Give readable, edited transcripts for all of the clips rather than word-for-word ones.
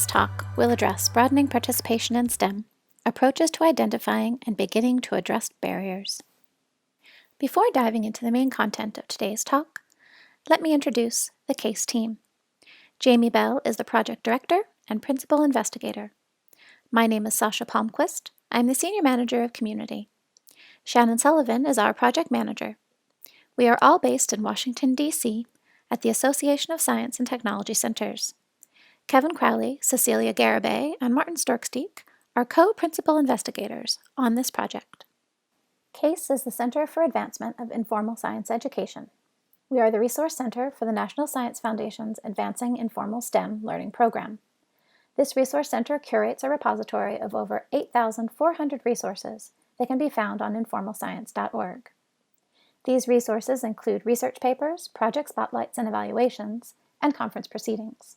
This talk will address broadening participation in STEM, approaches to identifying and beginning to address barriers. Before diving into the main content of today's talk, let me introduce the CAISE team. Jamie Bell is the project director and principal investigator. My name is Sasha Palmquist. I'm the senior manager of community. Shannon Sullivan is our project manager. We are all based in Washington, D.C. at the Association of Science and Technology Centers. Kevin Crowley, Cecilia Garibay, and Martin Storksteek are co-principal investigators on this project. CAISE is the Center for Advancement of Informal Science Education. We are the resource center for the National Science Foundation's Advancing Informal STEM Learning Program. This resource center curates a repository of over 8,400 resources that can be found on informalscience.org. These resources include research papers, project spotlights and evaluations, and conference proceedings.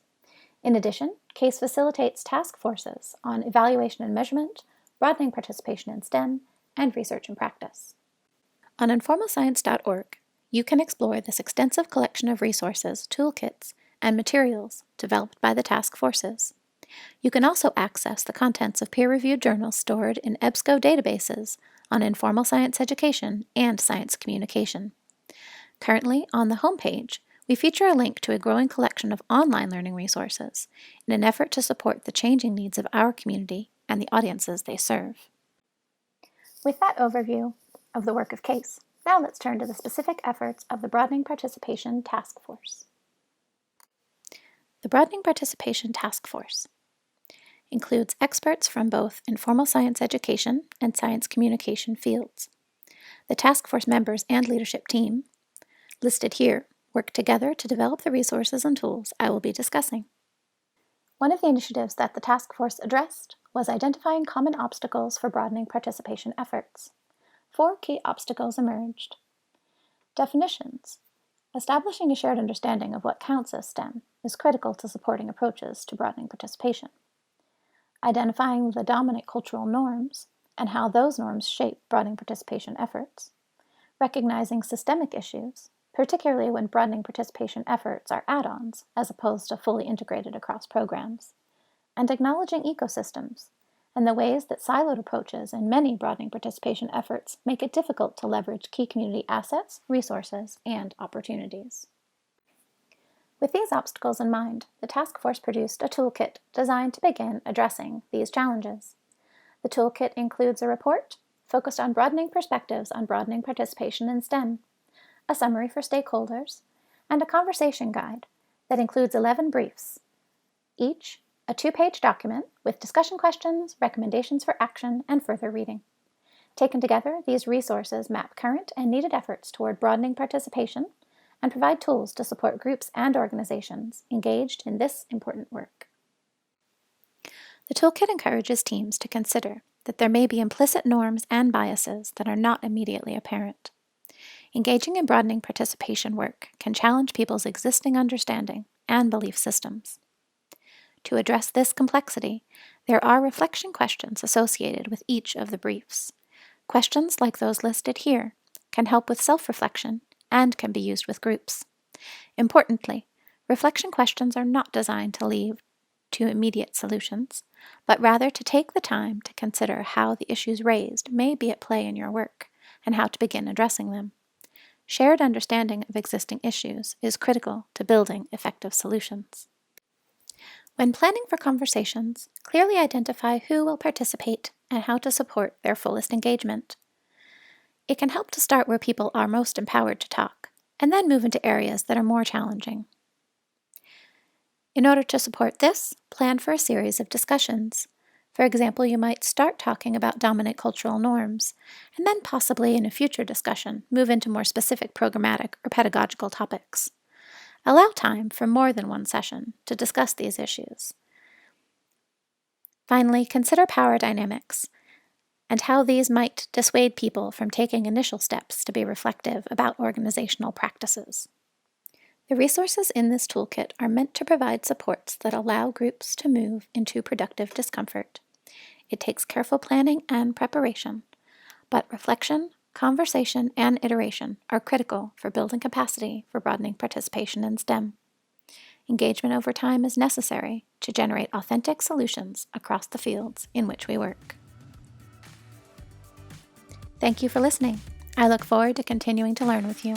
In addition, CAISE facilitates task forces on evaluation and measurement, broadening participation in STEM, and research and practice. On informalscience.org, you can explore this extensive collection of resources, toolkits, and materials developed by the task forces. You can also access the contents of peer-reviewed journals stored in EBSCO databases on informal science education and science communication. Currently, on the homepage, we feature a link to a growing collection of online learning resources in an effort to support the changing needs of our community and the audiences they serve. With that overview of the work of CAISE, now let's turn to the specific efforts of the Broadening Participation Task Force. The Broadening Participation Task Force includes experts from both informal science education and science communication fields. The task force members and leadership team, listed here, work together to develop the resources and tools I will be discussing. One of the initiatives that the task force addressed was identifying common obstacles for broadening participation efforts. 4 key obstacles emerged. Definitions. Establishing a shared understanding of what counts as STEM is critical to supporting approaches to broadening participation. Identifying the dominant cultural norms and how those norms shape broadening participation efforts. Recognizing systemic issues, particularly when broadening participation efforts are add-ons as opposed to fully integrated across programs, and acknowledging ecosystems and the ways that siloed approaches in many broadening participation efforts make it difficult to leverage key community assets, resources, and opportunities. With these obstacles in mind, the task force produced a toolkit designed to begin addressing these challenges. The toolkit includes a report focused on broadening perspectives on broadening participation in STEM, a summary for stakeholders, and a conversation guide that includes 11 briefs, each a 2-page document with discussion questions, recommendations for action, and further reading. Taken together, these resources map current and needed efforts toward broadening participation and provide tools to support groups and organizations engaged in this important work. The toolkit encourages teams to consider that there may be implicit norms and biases that are not immediately apparent. Engaging in broadening participation work can challenge people's existing understanding and belief systems. To address this complexity, there are reflection questions associated with each of the briefs. Questions like those listed here can help with self-reflection and can be used with groups. Importantly, reflection questions are not designed to lead to immediate solutions, but rather to take the time to consider how the issues raised may be at play in your work and how to begin addressing them. Shared understanding of existing issues is critical to building effective solutions. When planning for conversations, clearly identify who will participate and how to support their fullest engagement. It can help to start where people are most empowered to talk, and then move into areas that are more challenging. In order to support this, plan for a series of discussions. For example, you might start talking about dominant cultural norms, and then possibly in a future discussion, move into more specific programmatic or pedagogical topics. Allow time for more than one session to discuss these issues. Finally, consider power dynamics and how these might dissuade people from taking initial steps to be reflective about organizational practices. The resources in this toolkit are meant to provide supports that allow groups to move into productive discomfort. It takes careful planning and preparation, but reflection, conversation, and iteration are critical for building capacity for broadening participation in STEM. Engagement over time is necessary to generate authentic solutions across the fields in which we work. Thank you for listening. I look forward to continuing to learn with you.